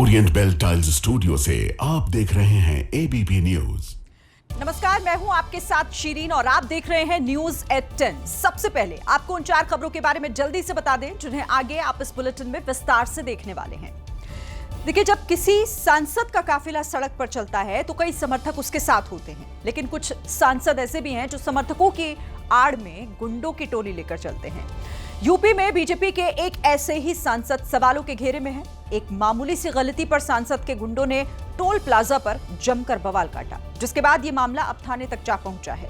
Orient bell tiles studio से आप देख रहे हैं एबीपी न्यूज। नमस्कार, मैं हूं आपके साथ शीरीन और आप देख रहे हैं न्यूज एट 10। सबसे पहले आपको उन 4 खबरों के बारे में जल्दी से बता दें जिन्हें आगे आप इस बुलेटिन में विस्तार से देखने वाले हैं। देखिए, जब किसी सांसद का काफिला सड़क पर चलता है तो कई समर्थक उसके साथ होते हैं, लेकिन कुछ सांसद ऐसे भी हैं जो समर्थकों की आड़ में गुंडों की टोली लेकर चलते हैं। यूपी में बीजेपी के एक ऐसे ही सांसद सवालों के घेरे में है। एक मामूली सी गलती पर सांसद के गुंडों ने टोल प्लाजा पर जमकर बवाल काटा, जिसके बाद ये मामला अब थाने तक जा पहुंचा है।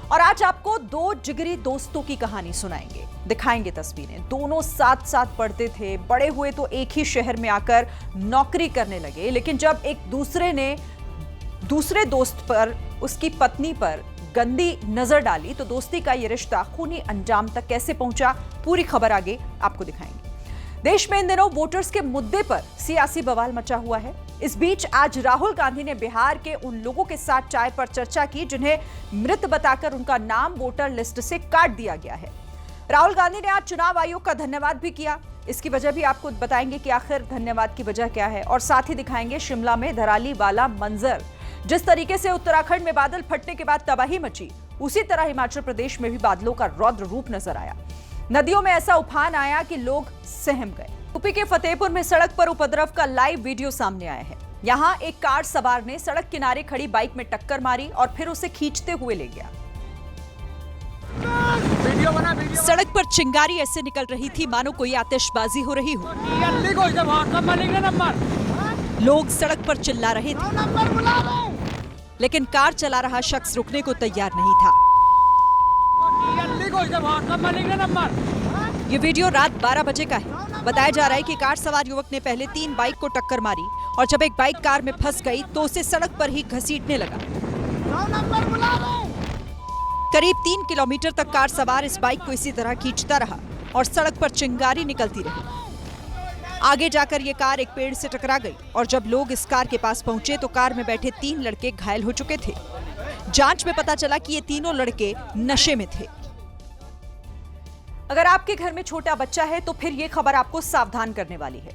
और आज आपको 2 जिगरी दोस्तों की कहानी सुनाएंगे, दिखाएंगे तस्वीरें। दोनों साथ साथ पढ़ते थे, बड़े हुए तो एक ही शहर में आकर नौकरी करने लगे, लेकिन जब एक दूसरे ने दूसरे दोस्त पर, उसकी पत्नी पर गंदी नजर डाली तो दोस्ती का ये रिश्ता खूनी अंजाम तक कैसे पहुंचा, पूरी खबर आगे आपको दिखाएंगे। देश में इन दिनों वोटर्स के मुद्दे पर सियासी बवाल मचा हुआ है। इस बीच आज राहुल गांधी ने बिहार के उन लोगों के साथ चाय पर चर्चा की जिन्हें मृत बताकर उनका नाम वोटर लिस्ट से काट दिया गया है। राहुल गांधी ने आज चुनाव आयोग का धन्यवाद भी किया। इसकी वजह भी आपको बताएंगे कि आखिर धन्यवाद की वजह क्या है, और साथ ही दिखाएंगे शिमला में धराली वाला मंजर। जिस तरीके से उत्तराखंड में बादल फटने के बाद तबाही मची, उसी तरह हिमाचल प्रदेश में भी बादलों का रौद्र रूप नजर आया। नदियों में ऐसा उफान आया कि लोग सहम गए। यूपी के फतेहपुर में सड़क पर उपद्रव का लाइव वीडियो सामने आया है। यहां एक कार सवार ने सड़क किनारे खड़ी बाइक में टक्कर मारी और फिर उसे खींचते हुए ले गया। सड़क पर चिंगारी ऐसे निकल रही थी मानो कोई आतिशबाजी हो रही हो। लोग सड़क पर चिल्ला रहे थे, लेकिन कार चला रहा शख्स रुकने को तैयार नहीं था। ये वीडियो रात 12 बजे का है। बताया जा रहा है कि कार सवार युवक ने पहले 3 बाइक को टक्कर मारी और जब एक बाइक कार में फंस गई तो उसे सड़क पर ही घसीटने लगा। करीब 3 किलोमीटर तक कार सवार इस बाइक को इसी तरह खींचता रहा और सड़क पर चिंगारी निकलती रही। आगे जाकर ये कार एक पेड़ से टकरा गई और जब लोग इस कार के पास पहुंचे तो कार में बैठे 3 लड़के घायल हो चुके थे। जांच में पता चला कि ये तीनों लड़के नशे में थे। अगर आपके घर में छोटा बच्चा है तो फिर ये खबर आपको सावधान करने वाली है।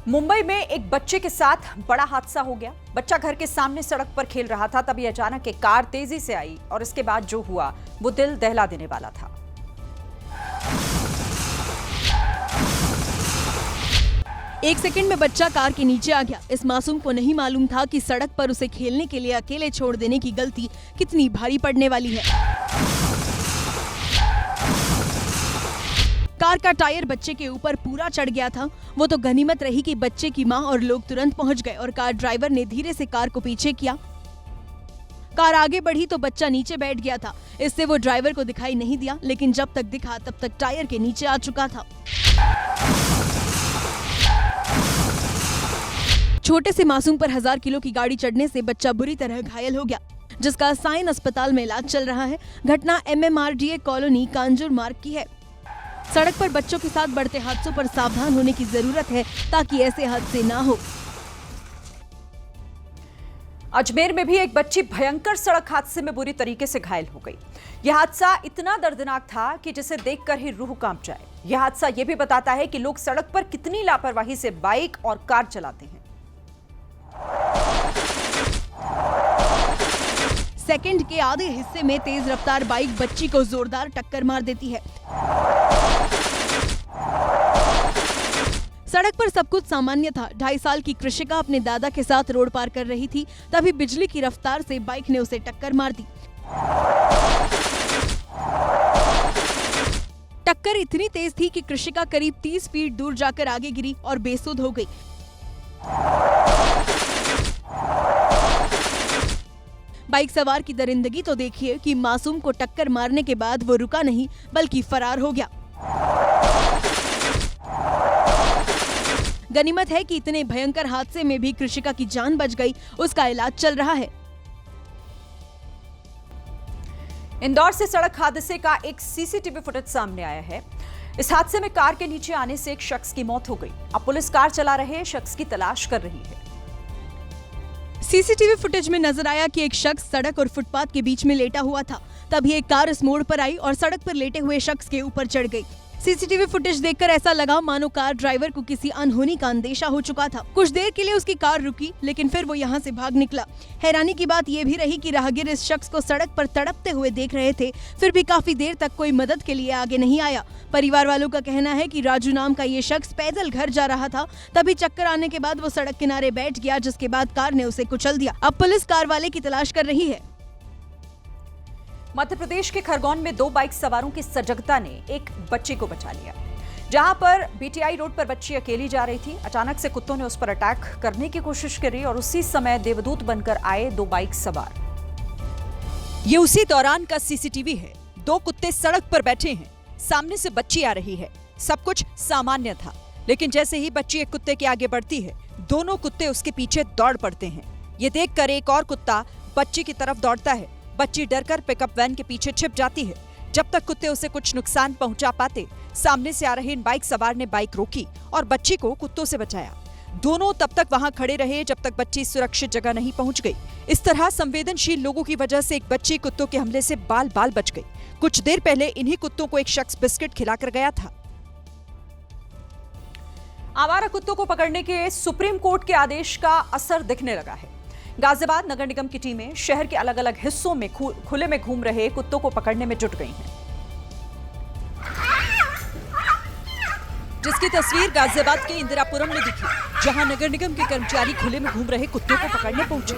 मुंबई में एक बच्चे के साथ बड़ा हादसा हो गया। बच्चा घर के सामने सड़क पर खेल रहा था, तभी अचानक एक कार तेजी से आई और इसके बाद जो हुआ वो दिल दहला देने वाला था। एक सेकंड में बच्चा कार के नीचे आ गया। इस मासूम को नहीं मालूम था कि सड़क पर उसे खेलने के लिए अकेले छोड़ देने की गलती कितनी भारी पड़ने वाली है। कार का टायर बच्चे के ऊपर पूरा चढ़ गया था। वो तो गनीमत रही कि बच्चे की मां और लोग तुरंत पहुंच गए और कार ड्राइवर ने धीरे से कार को पीछे किया। कार आगे बढ़ी तो बच्चा नीचे बैठ गया था। इससे वो ड्राइवर को दिखाई नहीं दिया, लेकिन जब तक दिखा तब तक टायर के नीचे आ चुका था। छोटे से मासूम पर 1000 किलो की गाड़ी चढ़ने से बच्चा बुरी तरह घायल हो गया, जिसका साइन अस्पताल में इलाज चल रहा है। घटना MMRDA कॉलोनी कांजूर मार्ग की है। सड़क पर बच्चों के साथ बढ़ते हादसों पर सावधान होने की जरूरत है ताकि ऐसे हादसे ना हो। अजमेर में भी एक बच्ची भयंकर सड़क हादसे में बुरी तरीके से घायल हो गई। यह हादसा इतना दर्दनाक था कि जिसे देखकर ही रूह कांप जाए। यह हादसा यह भी बताता है कि लोग सड़क पर कितनी लापरवाही से बाइक और कार चलाते हैं। सेकंड के आधे हिस्से में तेज रफ्तार बाइक बच्ची को जोरदार टक्कर मार देती है। सड़क पर सब कुछ सामान्य था। 2.5 साल की कृषिका अपने दादा के साथ रोड पार कर रही थी, तभी बिजली की रफ्तार से बाइक ने उसे टक्कर मार दी। टक्कर इतनी तेज थी कि कृषिका करीब 30 फीट दूर जाकर आगे गिरी और बेसुध हो गई। बाइक सवार की दरिंदगी तो देखिए कि मासूम को टक्कर मारने के बाद वो रुका नहीं बल्कि फरार हो गया। गनीमत है कि इतने भयंकर हादसे में भी कृषिका की जान बच गई। उसका इलाज चल रहा है। इंदौर से सड़क हादसे का एक सीसीटीवी फुटेज सामने आया है। इस हादसे में कार के नीचे आने से एक शख्स की मौत हो गई। अब पुलिस कार चला रहे शख्स की तलाश कर रही है। सीसीटीवी फुटेज में नजर आया कि एक शख्स सड़क और फुटपाथ के बीच में लेटा हुआ था। तभी एक कार इस मोड़ पर आई और सड़क पर लेटे हुए शख्स के ऊपर चढ़ गई। सीसीटीवी फुटेज देखकर ऐसा लगा मानो कार ड्राइवर को किसी अनहोनी का अंदेशा हो चुका था। कुछ देर के लिए उसकी कार रुकी, लेकिन फिर वो यहाँ से भाग निकला। हैरानी की बात ये भी रही कि राहगीर इस शख्स को सड़क पर तड़पते हुए देख रहे थे, फिर भी काफी देर तक कोई मदद के लिए आगे नहीं आया। परिवार वालों का कहना है कि राजू नाम का ये शख्स पैदल घर जा रहा था, तभी चक्कर आने के बाद वो सड़क किनारे बैठ गया, जिसके बाद कार ने उसे कुचल दिया। अब पुलिस कार वाले की तलाश कर रही है। मध्य प्रदेश के खरगोन में 2 बाइक सवारों की सजगता ने एक बच्चे को बचा लिया। जहां पर बीटीआई रोड पर बच्ची अकेली जा रही थी, अचानक से कुत्तों ने उस पर अटैक करने की कोशिश करी और उसी समय देवदूत बनकर आए 2 बाइक सवार। ये उसी दौरान का सीसीटीवी है। 2 कुत्ते सड़क पर बैठे हैं, सामने से बच्ची आ रही है। सब कुछ सामान्य था, लेकिन जैसे ही बच्ची एक कुत्ते के आगे बढ़ती है, दोनों कुत्ते उसके पीछे दौड़ पड़ते हैं। ये देखकर एक और कुत्ता बच्ची की तरफ दौड़ता है। बच्ची डरकर पिकअप वैन के पीछे छिप जाती है। जब तक कुत्ते उसे कुछ नुकसान पहुंचा पाते, सामने से आ रहे इन बाइक सवार ने बाइक रोकी और बच्ची को कुत्तों से बचाया। दोनों तब तक वहां खड़े रहे जब तक बच्ची सुरक्षित जगह नहीं पहुंच गई। इस तरह संवेदनशील लोगों की वजह से एक बच्ची कुत्तों के हमले से बाल बाल बच गई। कुछ देर पहले इन्हीं कुत्तों को एक शख्स बिस्किट खिलाकर गया था। आवारा कुत्तों को पकड़ने के सुप्रीम कोर्ट के आदेश का असर दिखने लगा है। गाजियाबाद नगर निगम की टीमें शहर के अलग अलग हिस्सों में खुले में घूम रहे कुत्तों को पकड़ने में जुट गई हैं, जिसकी तस्वीर गाजियाबाद के इंदिरापुरम में दिखी, जहां नगर निगम के कर्मचारी खुले में घूम रहे कुत्तों को पकड़ने पहुंचे।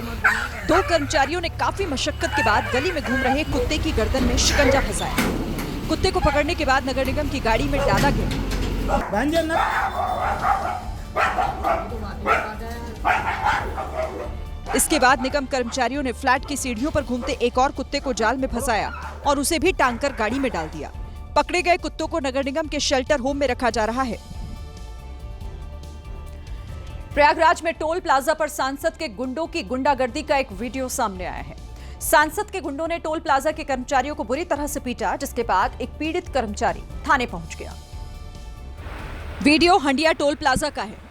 2 कर्मचारियों ने काफी मशक्कत के बाद गली में घूम रहे कुत्ते की गर्दन में शिकंजा फंसाया। कुत्ते को पकड़ने के बाद नगर निगम की गाड़ी में डाला गया। इसके बाद निगम कर्मचारियों ने फ्लैट की सीढ़ियों पर घूमते एक और कुत्ते को जाल में फंसाया और उसे भी टांगकर गाड़ी में डाल दिया। पकड़े गए कुत्तों को नगर निगम के शेल्टर होम में रखा जा रहा है। प्रयागराज में टोल प्लाजा पर सांसद के गुंडों की गुंडागर्दी का एक वीडियो सामने आया है। सांसद के गुंडों ने टोल प्लाजा के कर्मचारियों को बुरी तरह से पीटा, जिसके बाद एक पीड़ित कर्मचारी थाने पहुंच गया। वीडियो हंडिया टोल प्लाजा का है।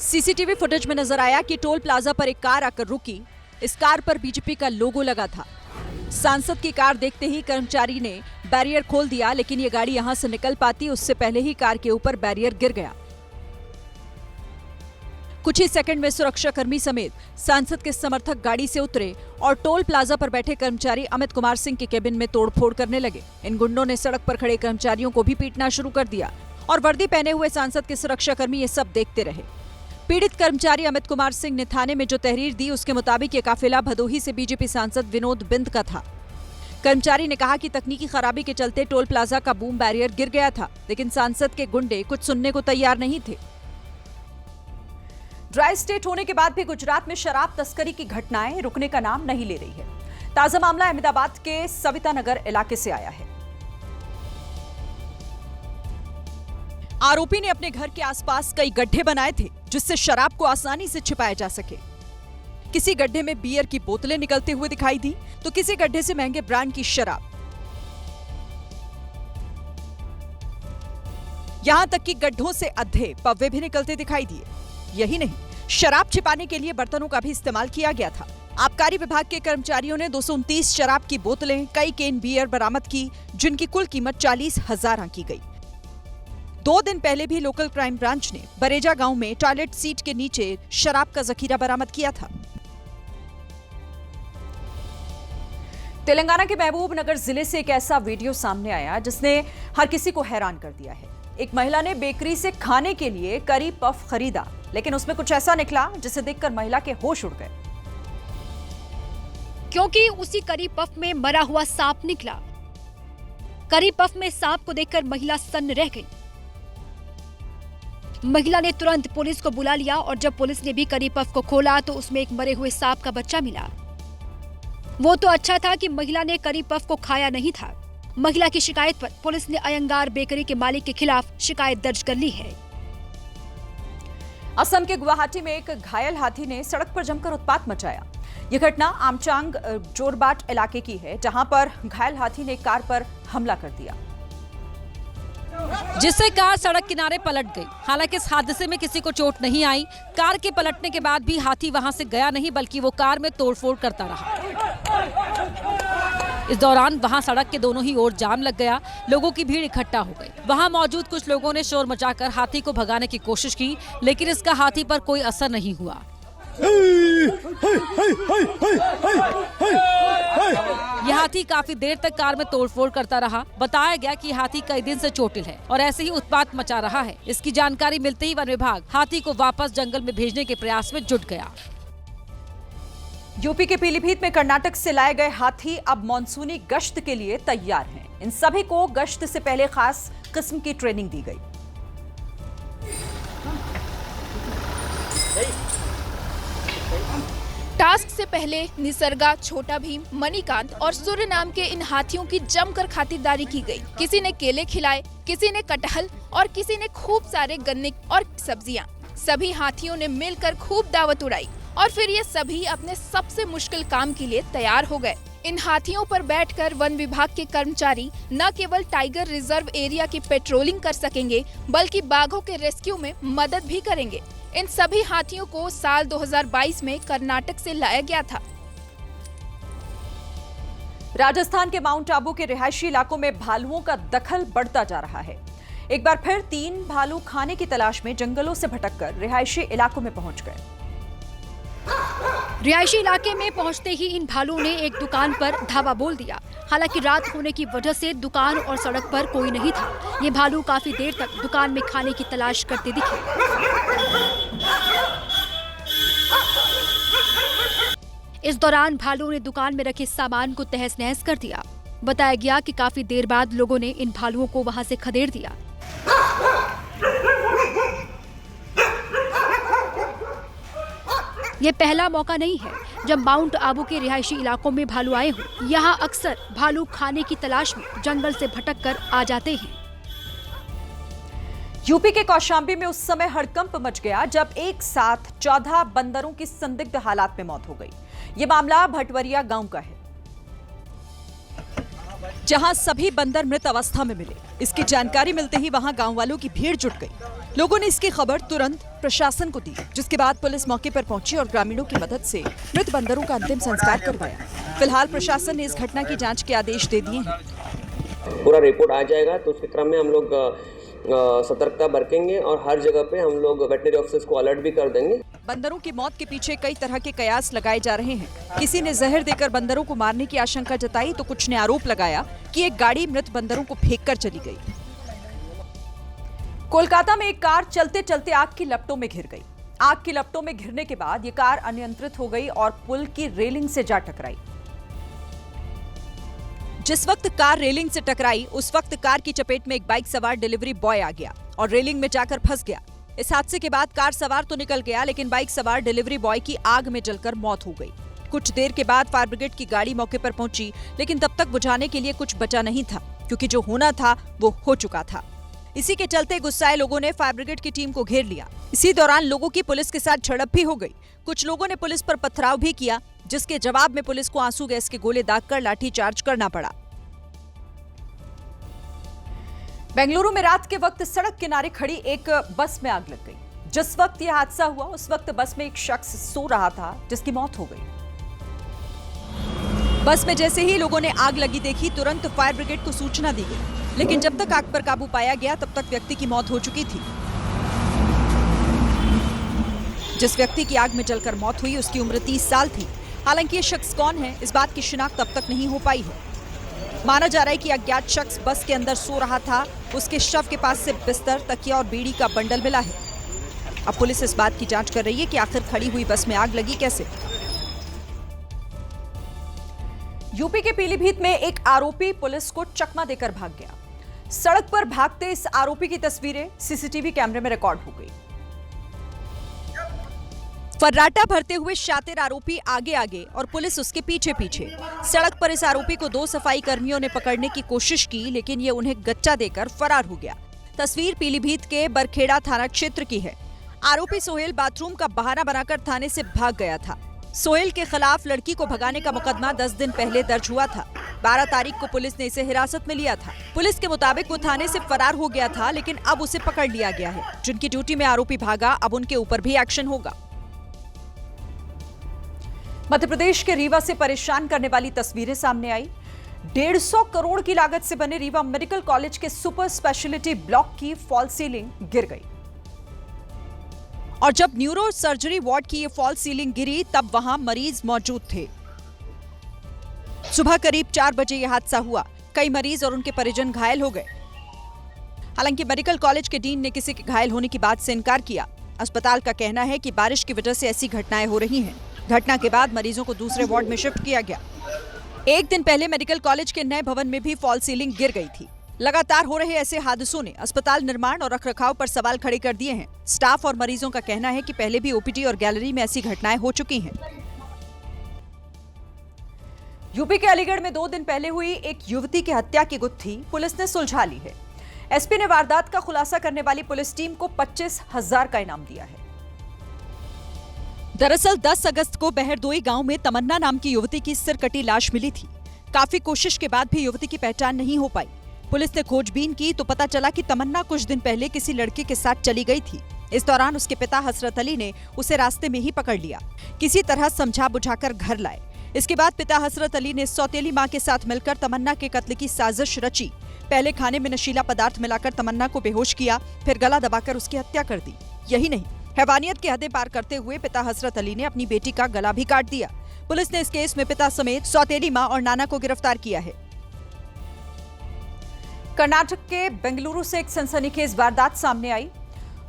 सीसीटीवी फुटेज में नजर आया कि टोल प्लाजा पर एक कार आकर रुकी। इस कार पर बीजेपी का लोगो लगा था। सांसद की कार देखते ही कर्मचारी ने बैरियर खोल दिया, लेकिन ये गाड़ी यहां से निकल पाती उससे पहले ही कार के ऊपर बैरियर गिर गया। कुछ ही सेकंड में सुरक्षाकर्मी समेत सांसद के समर्थक गाड़ी से उतरे और टोल प्लाजा पर बैठे कर्मचारी अमित कुमार सिंह के केबिन में तोड़फोड़ करने लगे। इन गुंडों ने सड़क पर खड़े कर्मचारियों को भी पीटना शुरू कर दिया और वर्दी पहने हुए सांसद के सुरक्षाकर्मी ये सब देखते रहे। पीड़ित कर्मचारी अमित कुमार सिंह ने थाने में जो तहरीर दी, उसके मुताबिक ये काफिला भदोही से बीजेपी सांसद विनोद बिंद का था। कर्मचारी ने कहा कि तकनीकी खराबी के चलते टोल प्लाजा का बूम बैरियर गिर गया था, लेकिन सांसद के गुंडे कुछ सुनने को तैयार नहीं थे। ड्राई स्टेट होने के बाद भी गुजरात में शराब तस्करी की घटनाएं रुकने का नाम नहीं ले रही है। ताजा मामला अहमदाबाद के सविता नगर इलाके से आया है। आरोपी ने अपने घर के आसपास कई गड्ढे बनाए थे, जिससे शराब को आसानी से छिपाया जा सके। किसी गड्ढे में बियर की बोतलें निकलते हुए दिखाई दी, तो किसी गड्ढे से महंगे ब्रांड की शराब। यहां तक कि गड्ढों से अद्धे पव्वे भी निकलते दिखाई दिए। यही नहीं, शराब छिपाने के लिए बर्तनों का भी इस्तेमाल किया गया था। आबकारी विभाग के कर्मचारियों ने 229 शराब की बोतलें, कई केन बियर बरामद की, जिनकी कुल कीमत 40,000 आंकी गई। 2 दिन पहले भी लोकल क्राइम ब्रांच ने बरेजा गांव में टॉयलेट सीट के नीचे शराब का जखीरा बरामद किया था। तेलंगाना के महबूब नगर जिले से एक ऐसा वीडियो सामने आया जिसने हर किसी को हैरान कर दिया है। एक महिला ने बेकरी से खाने के लिए करी पफ खरीदा, लेकिन उसमें कुछ ऐसा निकला जिसे देखकर महिला के होश उड़ गए, क्योंकि उसी करी पफ में मरा हुआ सांप निकला। करी पफ में सांप को देखकर महिला सन्न रह गई। महिला ने तुरंत पुलिस को बुला लिया और जब पुलिस ने भी करी पफ को खोला तो उसमें एक मरे हुए सांप का बच्चा मिला। वो तो अच्छा था कि महिला ने करी पफ को खाया नहीं था। महिला की शिकायत पर पुलिस ने अयंगार बेकरी के मालिक के खिलाफ शिकायत दर्ज कर ली है। असम के गुवाहाटी में एक घायल हाथी ने सड़क पर जमकर उत्पात मचाया। यह घटना आमचांग जोरबाट इलाके की है, जहां पर घायल हाथी ने कार पर हमला कर दिया, जिससे कार सड़क किनारे पलट गई। हालांकि इस हादसे में किसी को चोट नहीं आई। कार के पलटने के बाद भी हाथी वहां से गया नहीं, बल्कि वो कार में तोड़फोड़ करता रहा। इस दौरान वहां सड़क के दोनों ही ओर जाम लग गया, लोगों की भीड़ इकट्ठा हो गई। वहां मौजूद कुछ लोगों ने शोर मचाकर हाथी को भगाने की कोशिश की, लेकिन इसका हाथी पर कोई असर नहीं हुआ। यह हाथी काफी देर तक कार में तोड़फोड़ करता रहा। बताया गया कि हाथी कई दिन से चोटिल है और ऐसे ही उत्पात मचा रहा है। इसकी जानकारी मिलते ही वन विभाग हाथी को वापस जंगल में भेजने के प्रयास में जुट गया। यूपी के पीलीभीत में कर्नाटक से लाए गए हाथी अब मानसूनी गश्त के लिए तैयार हैं। इन सभी को गश्त से पहले खास किस्म की ट्रेनिंग दी गई। टास्क से पहले निसर्गा, छोटा भीम, मणिकांत और सूर्य नाम के इन हाथियों की जमकर खातिरदारी की गई। किसी ने केले खिलाए, किसी ने कटहल और किसी ने खूब सारे गन्ने और सब्जियां। सभी हाथियों ने मिलकर खूब दावत उड़ाई और फिर ये सभी अपने सबसे मुश्किल काम के लिए तैयार हो गए। इन हाथियों पर बैठकर वन विभाग के कर्मचारी न केवल टाइगर रिजर्व एरिया की पेट्रोलिंग कर सकेंगे, बल्कि बाघों के रेस्क्यू में मदद भी करेंगे। इन सभी हाथियों को साल 2022 में कर्नाटक से लाया गया था। राजस्थान के माउंट आबू के रिहायशी इलाकों में भालुओं का दखल बढ़ता जा रहा है। एक बार फिर 3 भालू खाने की तलाश में जंगलों से भटककर रिहायशी इलाकों में पहुंच गए। रिहायशी इलाके में पहुंचते ही इन भालुओं ने एक दुकान पर धावा बोल दिया। हालांकि रात होने की वजह से दुकान और सड़क पर कोई नहीं था। ये भालू काफी देर तक दुकान में खाने की तलाश करते दिखे। इस दौरान भालुओं ने दुकान में रखे सामान को तहस नहस कर दिया। बताया गया कि काफी देर बाद लोगों ने इन भालुओं को वहां से खदेड़ दिया। ये पहला मौका नहीं है जब माउंट आबू के रिहायशी इलाकों में भालू आए हों। यहाँ अक्सर भालू खाने की तलाश में जंगल से भटककर आ जाते हैं। यूपी के कौशाम्बी में उस समय हड़कंप मच गया जब एक साथ 14 बंदरों की संदिग्ध हालात में मौत हो गई। ये मामला भटवरिया गांव का है, जहां सभी बंदर मृत अवस्था में मिले। इसकी जानकारी मिलते ही वहां गांव वालों की भीड़ जुट गई। लोगों ने इसकी खबर तुरंत प्रशासन को दी, जिसके बाद पुलिस मौके पर पहुंची और ग्रामीणों की मदद से मृत बंदरों का अंतिम संस्कार करवाया। फिलहाल प्रशासन ने इस घटना की जांच के आदेश दे दिए हैं। पूरा रिपोर्ट आ जाएगा तो उसके क्रम में हम लोग सतर्कता बरतेंगे और हर जगह पे हम लोग वेटनरी ऑफिसर्स को अलर्ट भी कर देंगे। बंदरों की मौत के पीछे कई तरह के कयास लगाए जा रहे हैं। किसी ने जहर देकर बंदरों को मारने की आशंका जताई तो कुछ ने आरोप लगाया कि एक गाड़ी मृत बंदरों को फेंककर चली गई। कोलकाता में एक कार चलते चलते आग की लपटों में घिर गई। आग की लपटों में घिरने के बाद ये कार अनियंत्रित हो गई और पुल की रेलिंग से जा टकराई। जिस वक्त कार रेलिंग से टकराई उस वक्त कार की चपेट में एक बाइक सवार डिलीवरी बॉय आ गया और रेलिंग में जाकर फंस गया। इस हादसे के बाद कार सवार तो निकल गया, लेकिन बाइक सवार डिलीवरी बॉय की आग में जलकर मौत हो गई। कुछ देर के बाद फायर ब्रिगेड की गाड़ी मौके पर पहुंची, लेकिन तब तक बुझाने के लिए कुछ बचा नहीं था, क्योंकि जो होना था वो हो चुका था। इसी के चलते गुस्साए लोगों ने फायर ब्रिगेड की टीम को घेर लिया। इसी दौरान लोगों की पुलिस के साथ झड़प भी हो गई। कुछ लोगों ने पुलिस पर पथराव भी किया, जिसके जवाब में पुलिस को आंसू गैस के गोले दागकर लाठीचार्ज करना पड़ा। बेंगलुरु में रात के वक्त सड़क किनारे खड़ी एक बस में आग लग गई। जिस वक्त यह हादसा हुआ उस वक्त बस में एक शख्स सो रहा था, जिसकी मौत हो गई। बस में जैसे ही लोगों ने आग लगी देखी, तुरंत फायर ब्रिगेड को सूचना दी गई, लेकिन जब तक आग पर काबू पाया गया तब तक व्यक्ति की मौत हो चुकी थी। जिस व्यक्ति की आग में जलकर मौत हुई उसकी उम्र 30 साल थी। हालांकि ये शख्स कौन है इस बात की शिनाख्त अब तक नहीं हो पाई है। माना जा रहा है कि अज्ञात शख्स बस के अंदर सो रहा था। उसके शव के पास से बिस्तर, तकिया और बीड़ी का बंडल मिला है। अब पुलिस इस बात की जांच कर रही है कि आखिर खड़ी हुई बस में आग लगी कैसे। यूपी के पीलीभीत में एक आरोपी पुलिस को चकमा देकर भाग गया। सड़क पर भागते इस आरोपी की तस्वीरें सीसीटीवी कैमरे में रिकॉर्ड हो गई। फर्राटा भरते हुए शातिर आरोपी आगे आगे और पुलिस उसके पीछे पीछे। सड़क पर इस आरोपी को 2 सफाई कर्मियों ने पकड़ने की कोशिश की, लेकिन ये उन्हें गच्चा देकर फरार हो गया। तस्वीर पीलीभीत के बरखेड़ा थाना क्षेत्र की है। आरोपी सोहेल बाथरूम का बहाना बनाकर थाने से भाग गया था। सोहेल के खिलाफ लड़की को भगाने का मुकदमा 10 दिन पहले दर्ज हुआ था। 12 तारीख को पुलिस ने इसे हिरासत में लिया था। पुलिस के मुताबिक वो थाने से फरार हो गया था, लेकिन अब उसे पकड़ लिया गया है। जिनकी ड्यूटी में आरोपी भागा, अब उनके ऊपर भी एक्शन होगा। मध्य प्रदेश के रीवा से परेशान करने वाली तस्वीरें सामने आई। 150 करोड़ की लागत से बने रीवा मेडिकल कॉलेज के सुपर स्पेशलिटी ब्लॉक की फॉल सीलिंग गिर गई और जब न्यूरो सर्जरी वार्ड की ये फॉल सीलिंग गिरी तब वहां मरीज मौजूद थे। सुबह करीब 4 बजे यह हादसा हुआ। कई मरीज और उनके परिजन घायल हो गए। हालांकि मेडिकल कॉलेज के डीन ने किसी के घायल होने की बात से इनकार किया। अस्पताल का कहना है कि बारिश की वजह से ऐसी घटनाएं हो रही हैं। घटना के बाद मरीजों को दूसरे वार्ड में शिफ्ट किया गया। एक दिन पहले मेडिकल कॉलेज के नए भवन में भी फॉल सीलिंग गिर गई थी। लगातार हो रहे ऐसे हादसों ने अस्पताल निर्माण और रखरखाव पर सवाल खड़े कर दिए हैं। स्टाफ और मरीजों का कहना है कि पहले भी ओपीडी और गैलरी में ऐसी घटनाएं हो चुकी हैं। यूपी के अलीगढ़ में 2 दिन पहले हुई एक युवती की हत्या की गुत्थी पुलिस ने सुलझा ली है। एसपी ने वारदात का खुलासा करने वाली पुलिस टीम को 25,000 का इनाम दिया है। दरअसल 10 अगस्त को बहरदोई गांव में तमन्ना नाम की युवती की सिर कटी लाश मिली थी। काफी कोशिश के बाद भी युवती की पहचान नहीं हो पाई। पुलिस ने खोजबीन की तो पता चला कि तमन्ना कुछ दिन पहले किसी लड़के के साथ चली गई थी। इस दौरान उसके पिता हसरत अली ने उसे रास्ते में ही पकड़ लिया। किसी तरह समझा बुझाकर घर लाए। इसके बाद पिता हसरत अली ने सौतेली मां के साथ मिलकर तमन्ना के कत्ल की साजिश रची। पहले खाने में नशीला पदार्थ मिलाकर तमन्ना को बेहोश किया, फिर गला दबाकर उसकी हत्या कर दी। यही नहीं, हैवानियत की हदें पार करते हुए पिता हसरत अली ने अपनी बेटी का गला भी काट दिया। पुलिस ने इस केस में पिता समेत सौतेली मां और नाना को गिरफ्तार किया है। कर्नाटक के बेंगलुरु से एक सनसनीखेज वारदात सामने आई।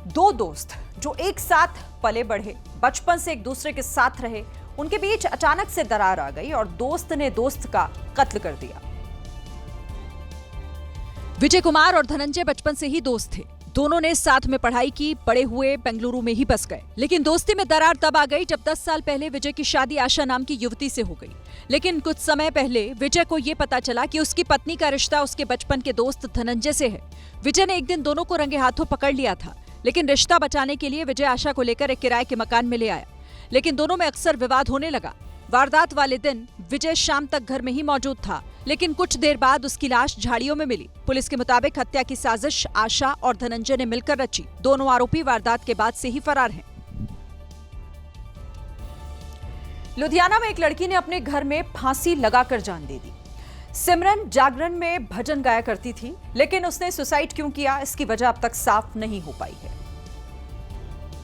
2 दोस्त जो एक साथ पले बढ़े, बचपन से एक दूसरे के साथ रहे, उनके बीच अचानक से दरार आ गई और दोस्त ने दोस्त का कत्ल कर दिया। विजय कुमार और धनंजय बचपन से ही दोस्त थे। दोनों ने साथ में पढ़ाई की, बड़े हुए, बेंगलुरु में ही बस गए। लेकिन दोस्ती में दरार तब आ गई जब 10 साल पहले विजय की शादी आशा नाम की युवती से हो गई। लेकिन कुछ समय पहले विजय को यह पता चला कि उसकी पत्नी का रिश्ता उसके बचपन के दोस्त धनंजय से है। विजय ने एक दिन दोनों को रंगे हाथों पकड़ लिया था। लेकिन रिश्ता बचाने के लिए विजय आशा को लेकर एक किराए के मकान में ले आया। लेकिन दोनों में अक्सर विवाद होने लगा। वारदात वाले दिन विजय शाम तक घर में ही मौजूद था, लेकिन कुछ देर बाद उसकी लाश झाड़ियों में मिली। पुलिस के मुताबिक हत्या की साजिश आशा और धनंजय ने मिलकर रची। दोनों आरोपी वारदात के बाद से ही फरार हैं। लुधियाना में एक लड़की ने अपने घर में फांसी लगाकर जान दे दी। सिमरन जागरण में भजन गाया करती थी, लेकिन उसने सुसाइड क्यों किया, इसकी वजह अब तक साफ नहीं हो पाई है।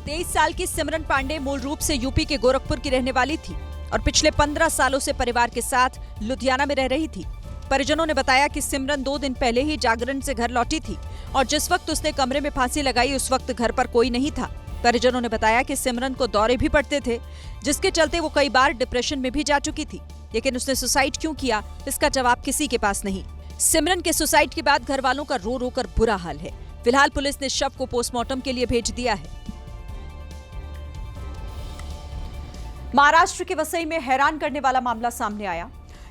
23 साल की सिमरन पांडे मूल रूप से यूपी के गोरखपुर की रहने वाली थी और पिछले 15 सालों से परिवार के साथ लुधियाना में रह रही थी। परिजनों ने बताया कि सिमरन 2 दिन पहले ही जागरण से घर लौटी थी और जिस वक्त उसने कमरे में फांसी लगाई उस वक्त घर पर कोई नहीं था। परिजनों ने बताया कि सिमरन को दौरे भी पड़ते थे, जिसके चलते वो कई बार डिप्रेशन में भी जा चुकी थी। लेकिन उसने सुसाइड क्यों किया, इसका जवाब किसी के पास नहीं। सिमरन के सुसाइड के बाद घर वालों का रो रो कर बुरा हाल है। फिलहाल पुलिस ने शव को पोस्टमार्टम के लिए भेज दिया है। महाराष्ट्र के वसई में हैरान करने वाला मामला सामने आया।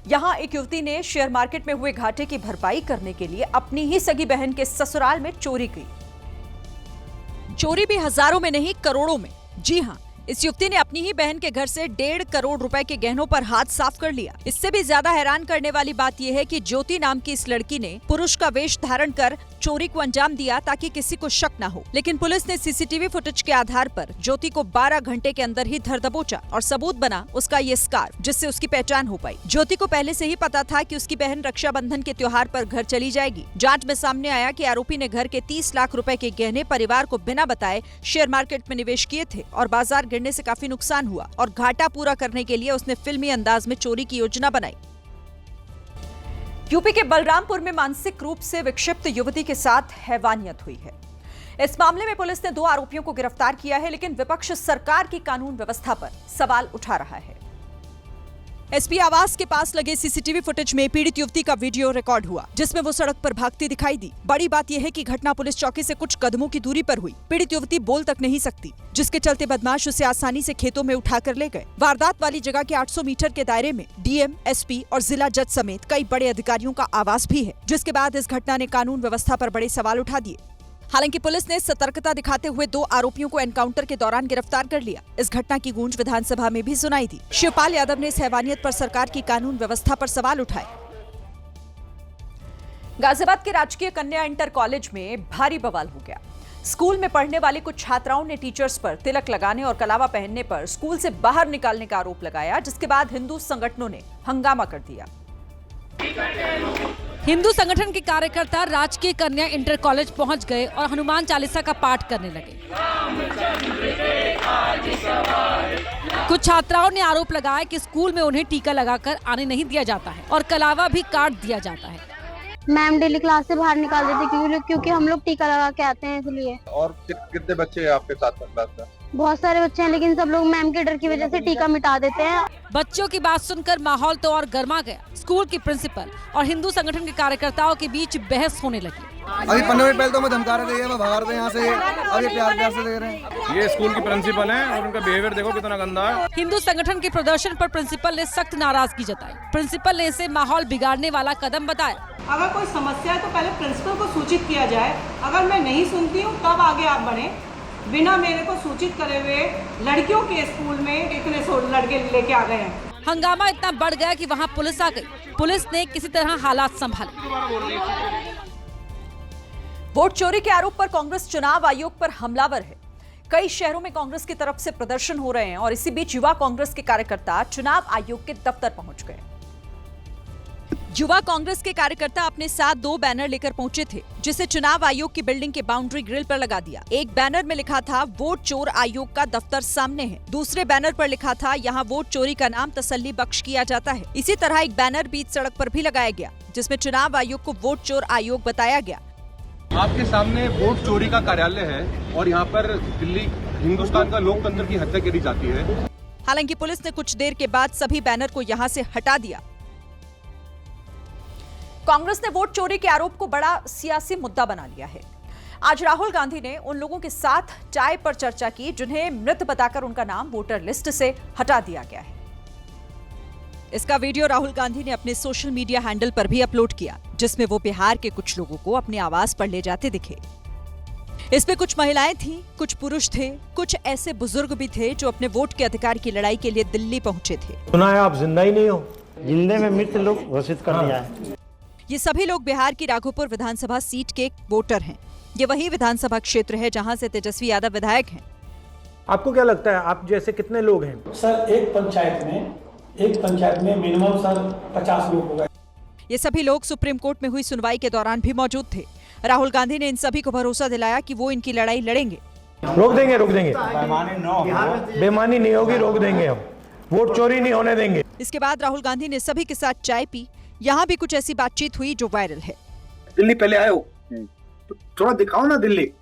यहां एक युवती ने शेयर मार्केट में हुए घाटे की भरपाई करने के लिए अपनी ही सगी बहन के ससुराल में चोरी की। चोरी भी हजारों में नहीं, करोड़ों में। जी हां, इस युवती ने अपनी ही बहन के घर से 1.5 करोड़ रुपए के गहनों पर हाथ साफ कर लिया। इससे भी ज्यादा हैरान करने वाली बात यह है कि ज्योति नाम की इस लड़की ने पुरुष का वेश धारण कर चोरी को अंजाम दिया ताकि किसी को शक न हो। लेकिन पुलिस ने सीसीटीवी फुटेज के आधार पर ज्योति को 12 घंटे के अंदर ही धर दबोचा और सबूत बना उसका ये स्कार्फ, जिससे उसकी पहचान हो पाई। ज्योति को पहले से ही पता था कि उसकी बहन रक्षाबंधन के त्योहार पर घर चली जाएगी। जांच में सामने आया कि आरोपी ने घर के 30 लाख रुपए के गहने परिवार को बिना बताए शेयर मार्केट में निवेश किए थे और बाजार गिरने से काफी नुकसान हुआ और घाटा पूरा करने के लिए उसने फिल्मी अंदाज में चोरी की योजना बनाई। यूपी के बलरामपुर में मानसिक रूप से विक्षिप्त युवती के साथ हैवानियत हुई है। इस मामले में पुलिस ने 2 आरोपियों को गिरफ्तार किया है, लेकिन विपक्ष सरकार की कानून व्यवस्था पर सवाल उठा रहा है। एसपी आवास के पास लगे सीसीटीवी फुटेज में पीड़ित युवती का वीडियो रिकॉर्ड हुआ, जिसमें वो सड़क पर भागती दिखाई दी। बड़ी बात यह है कि घटना पुलिस चौकी से कुछ कदमों की दूरी पर हुई। पीड़ित युवती बोल तक नहीं सकती, जिसके चलते बदमाश उसे आसानी से खेतों में उठाकर ले गए। वारदात वाली जगह के 800 मीटर के दायरे में डीएम, एसपी और जिला जज समेत कई बड़े अधिकारियों का आवास भी है, जिसके बाद इस घटना ने कानून व्यवस्था पर बड़े सवाल उठा दिए। हालांकि पुलिस ने सतर्कता दिखाते हुए 2 आरोपियों को एनकाउंटर के दौरान गिरफ्तार कर लिया। इस घटना की गूंज विधानसभा में भी सुनाई दी। शिवपाल यादव ने इस हैवानियत पर सरकार की कानून व्यवस्था पर सवाल उठाए। गाजियाबाद के राजकीय कन्या इंटर कॉलेज में भारी बवाल हो गया। स्कूल में पढ़ने वाली कुछ छात्राओं ने टीचर्स पर तिलक लगाने और कलावा पहनने पर स्कूल से बाहर निकालने का आरोप लगाया, जिसके बाद हिंदू संगठनों ने हंगामा कर दिया। हिंदू संगठन के कार्यकर्ता राजकीय कन्या इंटर कॉलेज पहुंच गए और हनुमान चालीसा का पाठ करने लगे। कुछ छात्राओं ने आरोप लगाया कि स्कूल में उन्हें टीका लगाकर आने नहीं दिया जाता है और कलावा भी काट दिया जाता है। मैम डेली क्लास से बाहर निकाल देती क्योंकि हम लोग टीका लगा के आते हैं इसलिए। और कितने बच्चे हैं आपके साथ क्लास में? बहुत सारे बच्चे हैं लेकिन सब लोग मैम के डर की वजह से टीका मिटा देते हैं। बच्चों की बात सुनकर माहौल तो और गर्मा गया। स्कूल की प्रिंसिपल और हिंदू संगठन के कार्यकर्ताओं के बीच बहस होने लगी। अभी 15 मिनट पहले तो मैं धमका रहे थे, मैं भगा रहे थे यहाँ से, अभी प्यार से दे रहे हैं। ये स्कूल की प्रिंसिपल है और उनका बिहेवियर देखो कितना गंदा है। हिंदू संगठन के प्रदर्शन पर प्रिंसिपल ने सख्त नाराजगी जताई। प्रिंसिपल ने इसे माहौल बिगाड़ने वाला कदम बताया। अगर कोई समस्या है तो पहले प्रिंसिपल को सूचित किया जाए। अगर मैं नहीं सुनती हूँ तब आगे आप बढ़े। बिना मेरे को सूचित करे हुए लड़कियों के स्कूल में इतने लड़के लेके आ गए हैं। हंगामा इतना बढ़ गया कि वहां पुलिस आ गई। पुलिस ने किसी तरह हालात संभाले। वोट चोरी के आरोप पर कांग्रेस चुनाव आयोग पर हमलावर है। कई शहरों में कांग्रेस की तरफ से प्रदर्शन हो रहे हैं और इसी बीच युवा कांग्रेस के कार्यकर्ता चुनाव आयोग के दफ्तर पहुंच गए। युवा कांग्रेस के कार्यकर्ता अपने साथ 2 बैनर लेकर पहुंचे थे, जिसे चुनाव आयोग की बिल्डिंग के बाउंड्री ग्रिल पर लगा दिया। एक बैनर में लिखा था वोट चोर आयोग का दफ्तर सामने है। दूसरे बैनर पर लिखा था यहाँ वोट चोरी का नाम तसल्ली बख्श किया जाता है। इसी तरह एक बैनर बीच सड़क पर भी लगाया गया, जिसमें चुनाव आयोग को वोट चोर आयोग बताया गया। आपके सामने वोट चोरी का कार्यालय है और यहाँ पर दिल्ली हिंदुस्तान का लोकतंत्र की हत्या करी जाती है। हालांकि पुलिस ने कुछ देर के बाद सभी बैनर को यहाँ से हटा दिया। कांग्रेस ने वोट चोरी के आरोप को बड़ा सियासी मुद्दा बना लिया है। आज राहुल गांधी ने उन लोगों के साथ चाय पर चर्चा की जिन्हें मृत बताकर उनका नाम वोटर लिस्ट से हटा दिया गया है। इसका वीडियो राहुल गांधी ने अपने सोशल मीडिया हैंडल पर भी अपलोड किया, जिसमें वो बिहार के कुछ लोगों को अपने आवास पर ले जाते दिखे। इसमें कुछ महिलाएं थीं, कुछ पुरुष थे, कुछ ऐसे बुजुर्ग भी थे जो अपने वोट के अधिकार की लड़ाई के लिए दिल्ली पहुंचे थे। सुना है आप जिंदा ही नहीं हो, जिंदे में मृत लोग घोषित कर दिया है। ये सभी लोग बिहार की राघोपुर विधानसभा सीट के वोटर हैं। ये वही विधानसभा क्षेत्र है जहां से तेजस्वी यादव विधायक हैं। आपको क्या लगता है, आप जैसे कितने लोग हैं? सर एक पंचायत में मिनिमम सर 50 लोग हो गए। ये सभी लोग सुप्रीम कोर्ट में हुई सुनवाई के दौरान भी मौजूद थे। राहुल गांधी ने इन सभी को भरोसा दिलाया कि वो इनकी लड़ाई लड़ेंगे। रोक देंगे बेईमानी नहीं होगी, रोक देंगे हम, वोट चोरी नहीं होने देंगे। इसके बाद राहुल गांधी ने सभी के साथ चाय पी। यहाँ भी कुछ ऐसी बातचीत हुई जो वायरल है। दिल्ली पहले आए हो तो थोड़ा दिखाओ ना दिल्ली।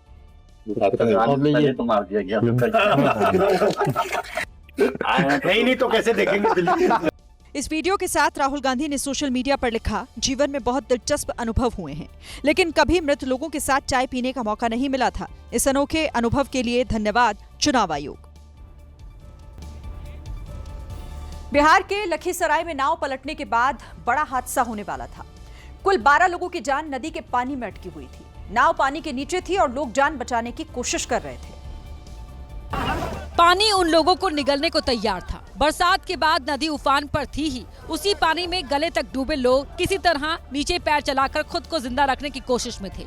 नहीं तो कैसे देखेंगे दिल्ली। इस वीडियो के साथ राहुल गांधी ने सोशल मीडिया पर लिखा, जीवन में बहुत दिलचस्प अनुभव हुए हैं, लेकिन कभी मृत लोगों के साथ चाय पीने का मौका नहीं मिला था। इस अनोखे अनुभव के लिए धन्यवाद चुनाव आयोग। बिहार के लखीसराय में नाव पलटने के बाद बड़ा हादसा होने वाला था। कुल 12 लोगों की जान नदी के पानी में अटकी हुई थी। नाव पानी के नीचे थी और लोग जान बचाने की कोशिश कर रहे थे। पानी उन लोगों को निगलने को तैयार था। बरसात के बाद नदी उफान पर थी ही। उसी पानी में गले तक डूबे लोग किसी तरह नीचे पैर चलाकर खुद को जिंदा रखने की कोशिश में थे।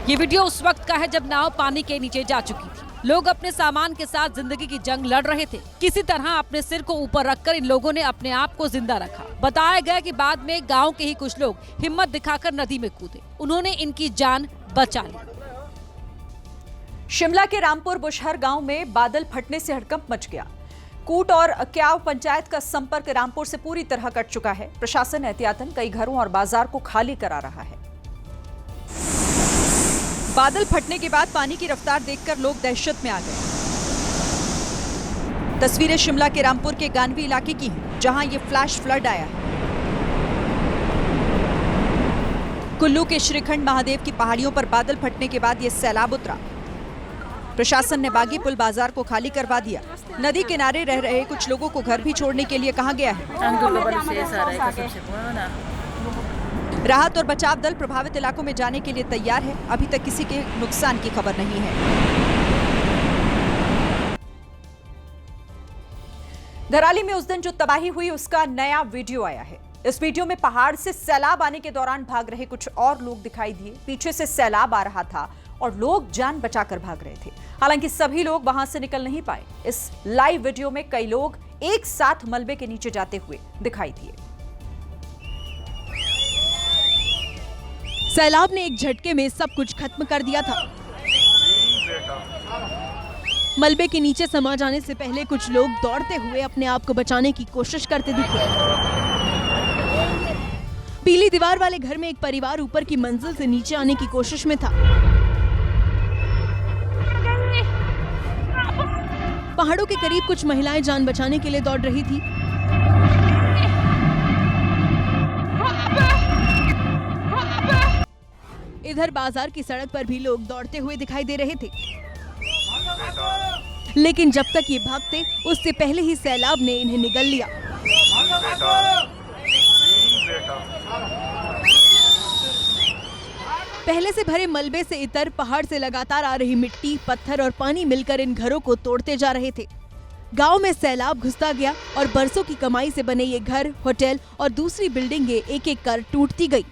ये वीडियो उस वक्त का है जब नाव पानी के नीचे जा चुकी थी। लोग अपने सामान के साथ जिंदगी की जंग लड़ रहे थे। किसी तरह अपने सिर को ऊपर रखकर इन लोगों ने अपने आप को जिंदा रखा। बताया गया कि बाद में गांव के ही कुछ लोग हिम्मत दिखाकर नदी में कूदे। उन्होंने इनकी जान बचा ली। शिमला के रामपुर बुशहर गांव में बादल फटने से हड़कंप मच गया। कूट और क्याव पंचायत का संपर्क रामपुर से पूरी तरह कट चुका है। प्रशासन एहतियातन कई घरों और बाजार को खाली करा रहा है। बादल फटने के बाद पानी की रफ्तार देखकर लोग दहशत में आ गए। तस्वीरें शिमला के रामपुर के गानवी इलाके की हैं, जहां ये फ्लैश फ्लड आया है। कुल्लू के श्रीखंड महादेव की पहाड़ियों पर बादल फटने के बाद ये सैलाब उतरा। प्रशासन ने बागी पुल बाजार को खाली करवा दिया। नदी किनारे रह रहे कुछ लोगों को घर भी छोड़ने के लिए कहा गया है। राहत और बचाव दल प्रभावित इलाकों में जाने के लिए तैयार है। अभी तक किसी के नुकसान की खबर नहीं है। धराली में उस दिन जो तबाही हुई उसका नया वीडियो आया है। इस वीडियो में पहाड़ से सैलाब आने के दौरान भाग रहे कुछ और लोग दिखाई दिए। पीछे से सैलाब आ रहा था और लोग जान बचाकर भाग रहे थे। हालांकि सभी लोग वहां से निकल नहीं पाए। इस लाइव वीडियो में कई लोग एक साथ मलबे के नीचे जाते हुए दिखाई दिए। सैलाब ने एक झटके में सब कुछ खत्म कर दिया था। मलबे के नीचे समा जाने से पहले कुछ लोग दौड़ते हुए अपने आप को बचाने की कोशिश करते दिखे। पीली दीवार वाले घर में एक परिवार ऊपर की मंजिल से नीचे आने की कोशिश में था। पहाड़ों के करीब कुछ महिलाएं जान बचाने के लिए दौड़ रही थी। इधर बाजार की सड़क पर भी लोग दौड़ते हुए दिखाई दे रहे थे, लेकिन जब तक ये भागते उससे पहले ही सैलाब ने इन्हें निगल लिया। पहले से भरे मलबे से इतर पहाड़ से लगातार आ रही मिट्टी, पत्थर और पानी मिलकर इन घरों को तोड़ते जा रहे थे। गांव में सैलाब घुसता गया और बरसों की कमाई से बने ये घर, होटल और दूसरी बिल्डिंगें एक एक कर टूटती गई।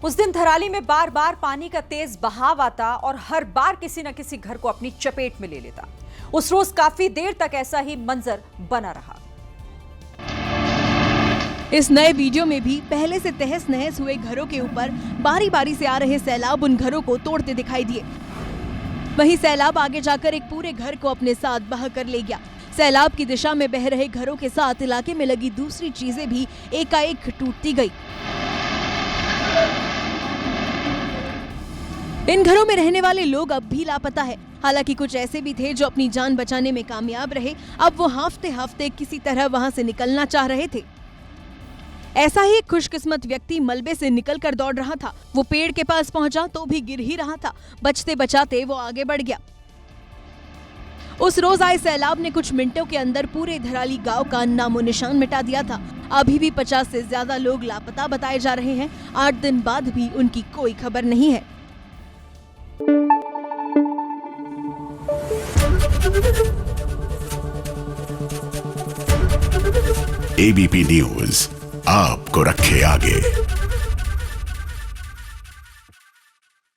उस दिन धराली में बार बार पानी का तेज बहाव आता और हर बार किसी न किसी घर को अपनी चपेट में ले लेता। उस रोज काफी देर तक ऐसा ही मंजर बना रहा। इस नए वीडियो में भी पहले से तहस नहस हुए घरों के ऊपर बारी बारी से आ रहे सैलाब उन घरों को तोड़ते दिखाई दिए। वहीं सैलाब आगे जाकर एक पूरे घर को अपने साथ बहा कर ले गया। सैलाब की दिशा में बह रहे घरों के साथ इलाके में लगी दूसरी चीजें भी एकाएक टूटती गई। इन घरों में रहने वाले लोग अब भी लापता है। हालांकि कुछ ऐसे भी थे जो अपनी जान बचाने में कामयाब रहे। अब वो हांफते हांफते किसी तरह वहां से निकलना चाह रहे थे। ऐसा ही एक खुशकिस्मत व्यक्ति मलबे से निकलकर दौड़ रहा था। वो पेड़ के पास पहुंचा तो भी गिर ही रहा था। बचते बचाते वो आगे बढ़ गया। उस रोज आए सैलाब ने कुछ मिनटों के अंदर पूरे धराली गांव का नामो निशान मिटा दिया था। अभी भी 50 से ज्यादा लोग लापता बताए जा रहे हैं। 8 दिन बाद भी उनकी कोई खबर नहीं है। एबीपी न्यूज आपको रखे आगे।